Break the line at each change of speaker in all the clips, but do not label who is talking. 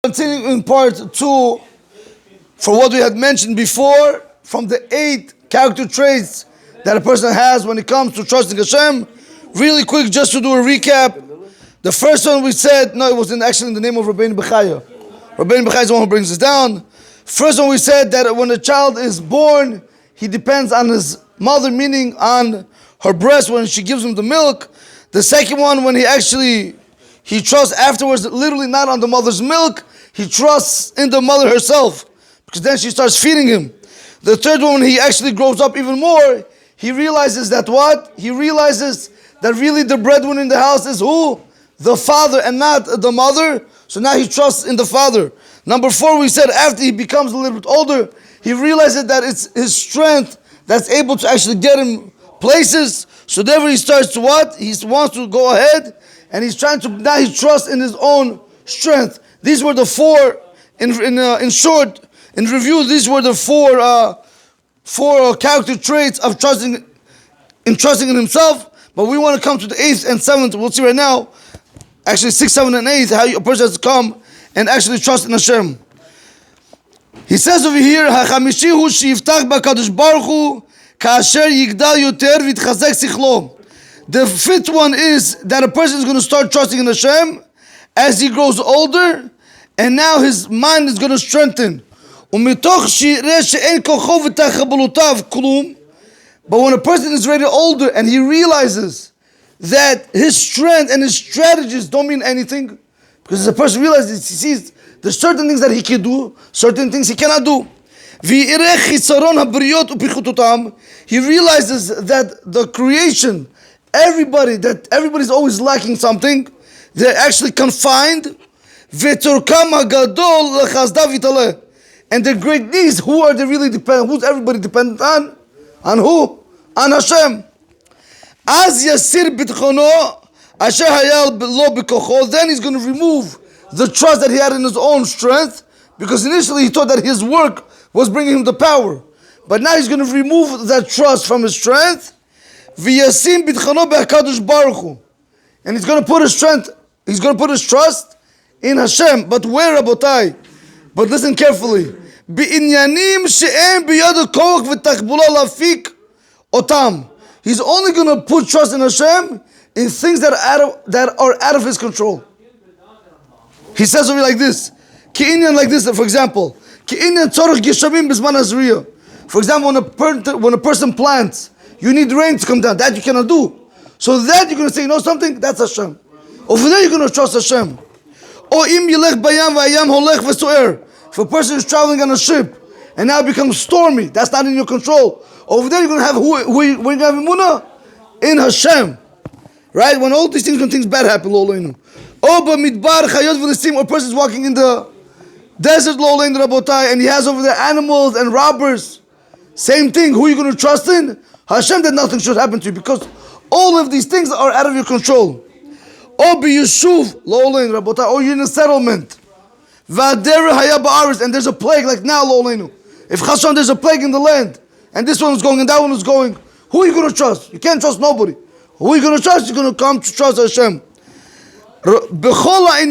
Continuing in part 2 for what we had mentioned before from the 8 character traits that a person has when it comes to trusting Hashem. Really quick, just to do a recap. The first one we said, no, it was actually in the name of Rabbeinu Bechaya. Rabbeinu Bechaya is the one who brings us down. First one we said that when a child is born, he depends on his mother, meaning on her breast when she gives him the milk. The second one, when he trusts afterwards, literally not on the mother's milk, he trusts in the mother herself, because then she starts feeding him. The third one, when he actually grows up even more, he realizes that what? He realizes that really the breadwinner in the house is who? The father and not the mother. So now he trusts in the father. Number 4, we said after he becomes a little bit older, he realizes that it's his strength that's able to actually get him places. So therefore he starts to what? He wants to go ahead, and he's trying to, now he trusts in his own strength. These were the 4, in short, in review, these were the 4 character traits of trusting in himself. But we want to come to the 8th and 7th. We'll see right now, actually 6, 7, and 8, how a person has to come and actually trust in Hashem. He says over here, "Hachamishi hu shiftach b'Kadosh Baruch Hu kasher yigdal yoter v'yitchazek sichlo." The 5th one is that a person is going to start trusting in Hashem as he grows older, and now his mind is going to strengthen. But when a person is already older and he realizes that his strength and his strategies don't mean anything, because a person realizes, he sees there's certain things that he can do, certain things he cannot do. He realizes that the creation, everybody's always lacking something. They're actually confined. And their great needs, who are they really dependent? Who's everybody dependent on? On who? On Hashem. Then he's going to remove the trust that he had in his own strength, because initially he thought that his work was bringing him the power. But now he's going to remove that trust from his strength. And he's going to put his strength, he's going to put his trust in Hashem. But where, Rabotai? But listen carefully. He's only going to put trust in Hashem in things that are out of his control. He says over like this. Like this, for example. For example, when a person plants, you need rain to come down. That you cannot do. So that you're going to say, you know something? That's Hashem. Over there you're going to trust Hashem. If a person is traveling on a ship and now it becomes stormy, that's not in your control. Over there you're going to have who you're going to have emunah? In Hashem. Right? When all these things bad happen, or a person is walking in the desert, and he has over there animals and robbers. Same thing. Who are you going to trust in? Hashem, that nothing should happen to you, because all of these things are out of your control. Or you're in a settlement. And there's a plague, like now, if Hashem, there's a plague in the land, and this one is going and that one is going, who are you going to trust? You can't trust nobody. Who are you going to trust? You're going to come to trust Hashem. Rabotai,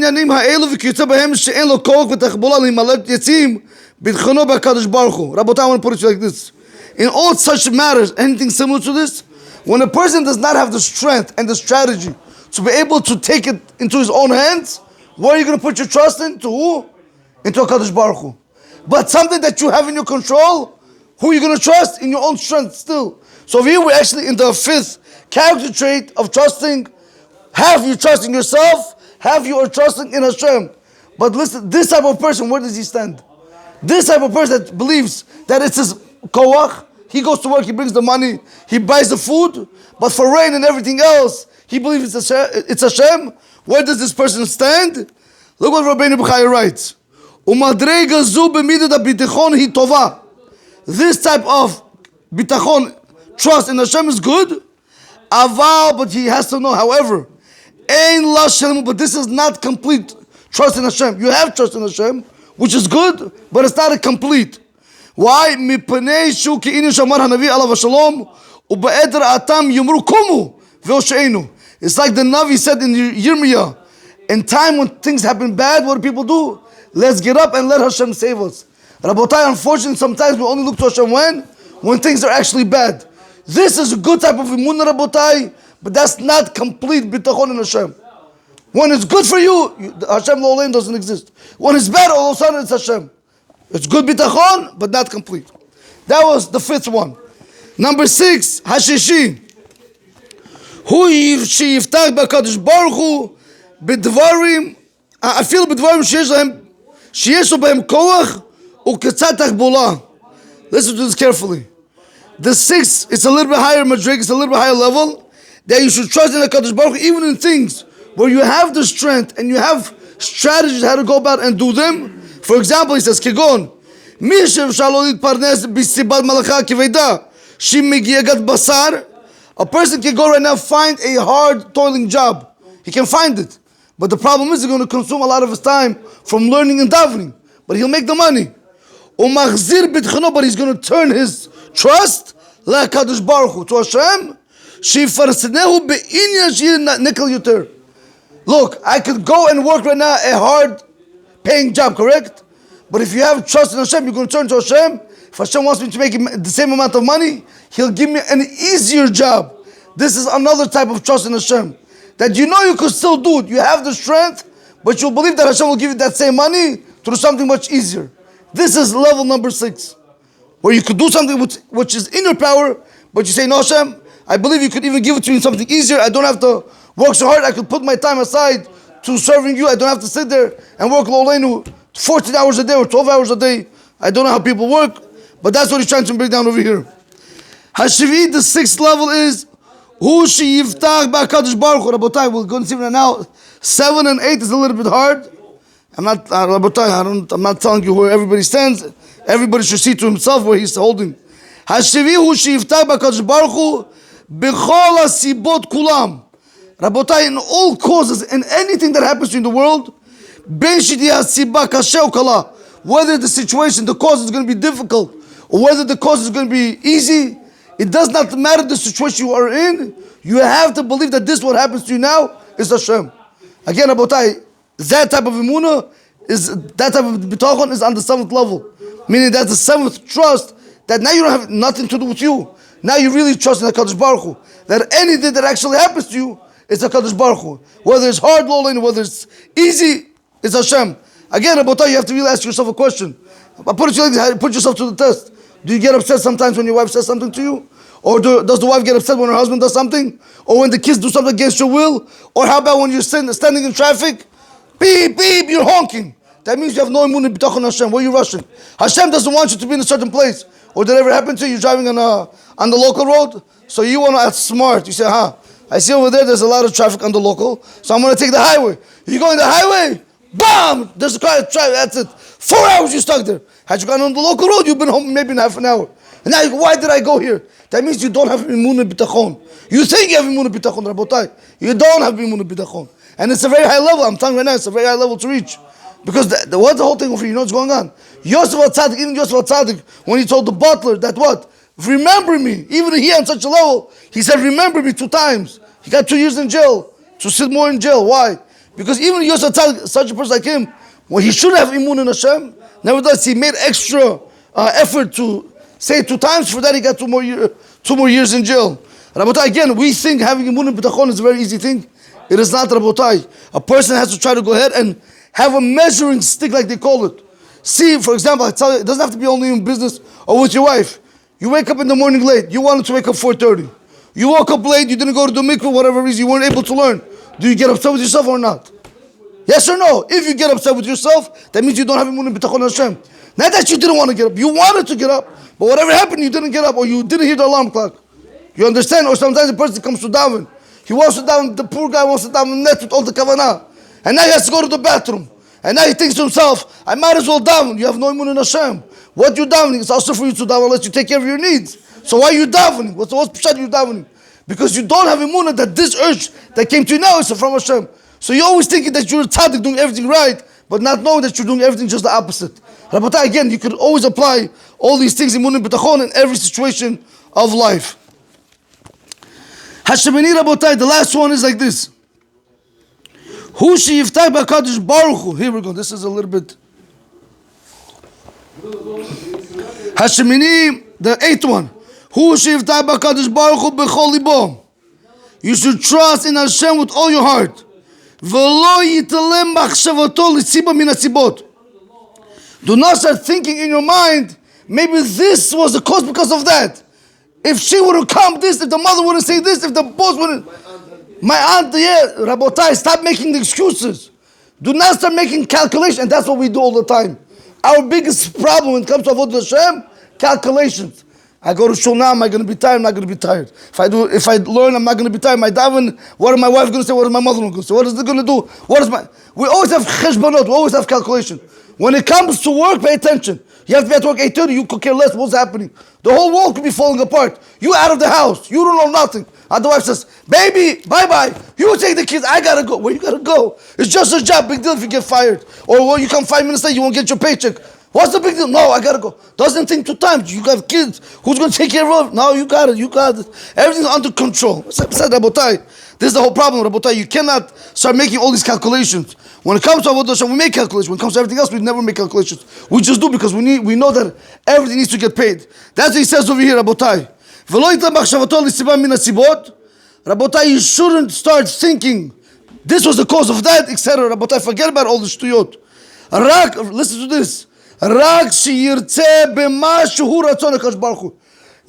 I want to put it like this. In all such matters, anything similar to this, when a person does not have the strength and the strategy to be able to take it into his own hands, where are you going to put your trust in? To who? Into HaKadosh Baruch Hu. But something that you have in your control, who are you going to trust? In your own strength still. So here we're actually in the 5th character trait of trusting. Half you trusting yourself, half you are trusting in Hashem. But listen, this type of person, where does he stand? This type of person that believes that it's his koach, he goes to work, he brings the money, he buys the food, but for rain and everything else, he believes it's Hashem. Where does this person stand? Look what Rabbeinu Bechaya writes. This type of bitachon, trust in Hashem, is good. Aval, but he has to know, however, but this is not complete trust in Hashem. You have trust in Hashem, which is good, but it's not a complete. Why? It's like the Navi said in Yirmiyah, in time when things happen bad, what do people do? Let's get up and let Hashem save us. Rabotai, unfortunately, sometimes we only look to Hashem when things are actually bad. This is a good type of imunah, Rabotai, but that's not complete bitachon in Hashem. When it's good for you, Hashem Lo'olam doesn't exist. When it's bad, all of a sudden it's Hashem. It's good bitachon, but not complete. That was the fifth one. Number 6, Hashishi. Hu shiyiftach b'Kadosh Baruch Hu b'dvarim, afil b'dvarim sheyesh lo b'hem koach u'ketzat tachbola. Listen to this carefully. The 6, it's a little bit higher madrig, it's a little bit higher level, that you should trust in the Kadosh Baruch Hu, even in things where you have the strength and you have strategies how to go about and do them. For example, he says, Kegon, Mishev Shalolid Parnes Bisibat Malacha Kiveda, Shimigiagat Basar. A person can go right now find a hard, toiling job. He can find it. But the problem is he's going to consume a lot of his time from learning and davening. But he'll make the money. But he's going to turn his trust La Kadosh Baruch Hu to Hashem. Shifarsenehu be'inyan shir nikel yuter. Look, I could go and work right now a hard paying job, correct? But if you have trust in Hashem, you're going to turn to Hashem. If Hashem wants me to make the same amount of money, He'll give me an easier job. This is another type of trust in Hashem. That you know you could still do it. You have the strength, but you'll believe that Hashem will give you that same money to do something much easier. This is level number 6. Where you could do something which is in your power, but you say, no Hashem, I believe you could even give it to me something easier. I don't have to work so hard. I could put my time aside to serving you. I don't have to sit there and work Lo'oleinu 14 hours a day or 12 hours a day. I don't know how people work, but that's what he's trying to break down over here. Hashivi, the 6th level is Hu sheyiftach b'Kadosh Baruch Hu. Rabotai, we're going to see right now. 7 and 8 is a little bit hard. I'm not, Rabotai, I'm not telling you where everybody stands. Everybody should see to himself where he's holding. Hashivi hu sheyiftach b'Kadosh Baruch Hu b'chol hasibot kulam. Rabotai, in all causes, in anything that happens to you in the world, ben shidiyah hasiba kaseh u kala, whether the situation, the cause is going to be difficult, or whether the cause is going to be easy, it does not matter the situation you are in. You have to believe that this what happens to you now is Hashem. Again, Rabotai, that type of imunah, that type of bitachon is on the 7th level. Meaning that's the 7th trust, that now you don't have nothing to do with you. Now you really trust in the Kadosh Baruch Hu. That anything that actually happens to you, it's the Kadosh Baruch Hu. Whether it's hard, Lo'oleinu, whether it's easy, it's Hashem. Again, Rabotai, you have to really ask yourself a question. Put yourself to the test. Do you get upset sometimes when your wife says something to you? Or does the wife get upset when her husband does something? Or when the kids do something against your will? Or how about when you're standing in traffic? Beep, beep, you're honking. That means you have no imunah bitachon Hashem. Where are you rushing? Hashem doesn't want you to be in a certain place. Or did it ever happen to you? You're driving on the local road, so you want to act smart. You say, I see over there's a lot of traffic on the local, so I'm going to take the highway. You go on the highway, bam! There's a car, that's it. 4 hours you're stuck there. Had you gone on the local road, you've been home maybe in half an hour. And now you go, why did I go here? That means you don't have imunah bitachon. You think you have imunah bitachon, Rabotai. You don't have imunah bitachon. And it's a very high level. I'm telling you right now, it's a very high level to reach. Because what's the whole thing over here? You know what's going on? Yosef HaTzadik, even Yosef HaTzadik, when he told the butler that what? Remember me. Even here on such a level, he said, remember me 2 times. He got 2 years in jail, to sit more in jail. Why? Because even Yosef HaTzadik, such a person like him, when he should have imun in Hashem, nevertheless, he made extra effort to say 2 times. For that, he got 2 more years in jail. Rabotai, again, we think having imun and bitachon is a very easy thing. It is not, Rabotai. A person has to try to go ahead and have a measuring stick, like they call it. See, for example, I tell you, it doesn't have to be only in business or with your wife. You wake up in the morning late. You wanted to wake up 4:30. You woke up late. You didn't go to the mikveh, whatever reason. You weren't able to learn. Do you get upset with yourself or not? Yes or no? If you get upset with yourself, that means you don't have imunah bitachon Hashem. Not that you didn't want to get up. You wanted to get up, but whatever happened, you didn't get up, or you didn't hear the alarm clock. You understand? Or sometimes a person comes to daven. He wants to daven. The poor guy wants to daven net with all the kavanah, and now he has to go to the bathroom. And now he thinks to himself, I might as well daven. You have no imunah in Hashem. What you're davening is also for you to daven unless you take care of your needs. So why are you davening? What's pshat you davening? Because you don't have imunah that this urge that came to you now is from Hashem. So you're always thinking that you're a tzaddik doing everything right, but not knowing that you're doing everything just the opposite. Rabotai, again, you could always apply all these things in imunah bitachon in every situation of life. Hashemini, Rabotai, the last one is like this. Hu sheyiftach b'Kadosh Baruch Hu. Here we go. This is a little bit Hashemini, the eighth one. Hu shivtai b'kadosh baruch hu b'chol libo. You should trust in Hashem with all your heart. V'lo yitalem machshavato l'tziba min hatzibot. Do not start thinking in your mind, maybe this was the cause because of that. If she wouldn't come this, if the mother wouldn't say this, if the boss wouldn't. My aunt, yeah, Rabotai, stop making the excuses. Do not start making calculations, and that's what we do all the time. Our biggest problem when it comes to Avodah Hashem, calculations. I go to shul now, am I going to be tired? I'm not going to be tired. If I learn, I'm not going to be tired. My daven, what is my wife going to say? What is my mother going to say? What is it going to do? We always have cheshbonot, we always have calculation. When it comes to work, pay attention. You have to be at work 8:30, you could care less what's happening. The whole world could be falling apart. You out of the house, you don't know nothing. And the wife says, baby, bye-bye. You take the kids, I gotta go. Where you gotta go? It's just a job, big deal if you get fired. Or when you come 5 minutes late, you won't get your paycheck. What's the big deal? No, I gotta go. Doesn't think 2 times. You got kids. Who's gonna take care of? No, you got it. Everything's under control. Besides, Rabotai, this is the whole problem, Rabotai. You cannot start making all these calculations. When it comes to Avodah Hashem, we make calculations. When it comes to everything else, we never make calculations. We just do because we know that everything needs to get paid. That's what he says over here, Rabotai. Rabotai, you shouldn't start thinking this was the cause of that, etc. Rabotai, forget about all the shtuyot. Listen to this. You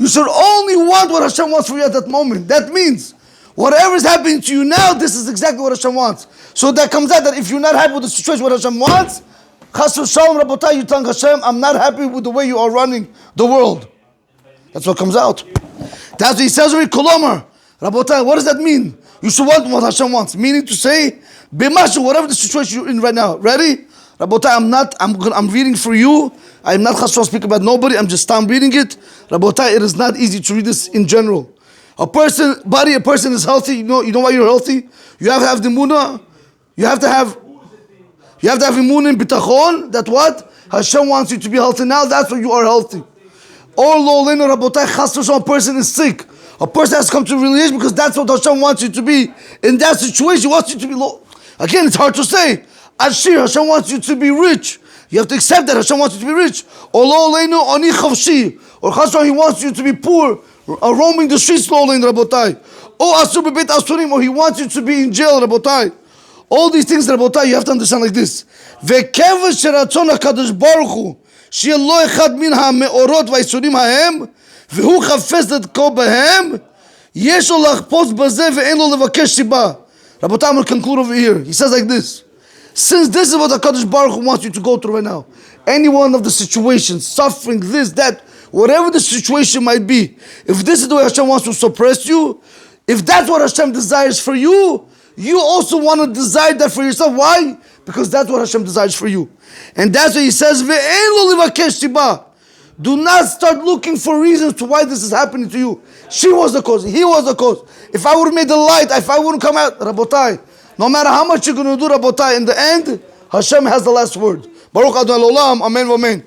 should only want what Hashem wants for you at that moment. That means whatever is happening to you now, this is exactly what Hashem wants. So that comes out that if you're not happy with the situation, what Hashem wants, Chas v'shalom, Rabotai, you tell Hashem, I'm not happy with the way you are running the world. That's what comes out. That's what he says over Kolomar. Rabotai, what does that mean? You should want what Hashem wants. Meaning to say, B'mashu, whatever the situation you're in right now. Ready? Rabotai, I'm reading for you. I'm not chas to speak about nobody. I'm reading it. Rabotai, it is not easy to read this in general. A person is healthy. You know why you're healthy? You have to have the munah. You have to have imun and bitachon. That what? Hashem wants you to be healthy now. That's why you are healthy. Or lo leinu Rabotai, chas v'shalom, a person is sick. A person has come to realization because that's what Hashem wants you to be. In that situation, He wants you to be low. Again, it's hard to say. Ashir, Hashem wants you to be rich. You have to accept that Hashem wants you to be rich. Or lo leinu ani chavshi. Or chas He wants you to be poor, roaming the streets, lo leinu Rabotai. Or asur bebeit asurim, or He wants you to be in jail, Rabotai. All these things, Rabotai, you have to understand like this. Ve'kever sheratzon hakadosh baruch hu, שיהיה לא אחד מן המאורות והיסורים ההם, והוא חפש את כה בהם, יש לו לחפוץ בזה ואין לו לבקש סיבה. רבותיי, I'm going to conclude over here. He says like this. Since this is what HaKadosh Baruch Hu wants you to go through right now, any one of the situations, suffering, this, that, whatever the situation might be, if this is the way Hashem wants to suppress you, if that's what Hashem desires for you, you also want to desire that for yourself. Why? Because that's what Hashem desires for you. And that's what He says, do not start looking for reasons to why this is happening to you. She was the cause, he was the cause. If I would have made the light, if I wouldn't come out, Rabotai, no matter how much you're going to do, Rabotai, in the end, Hashem has the last word. Baruch Adonai Olam, Amen, Amen.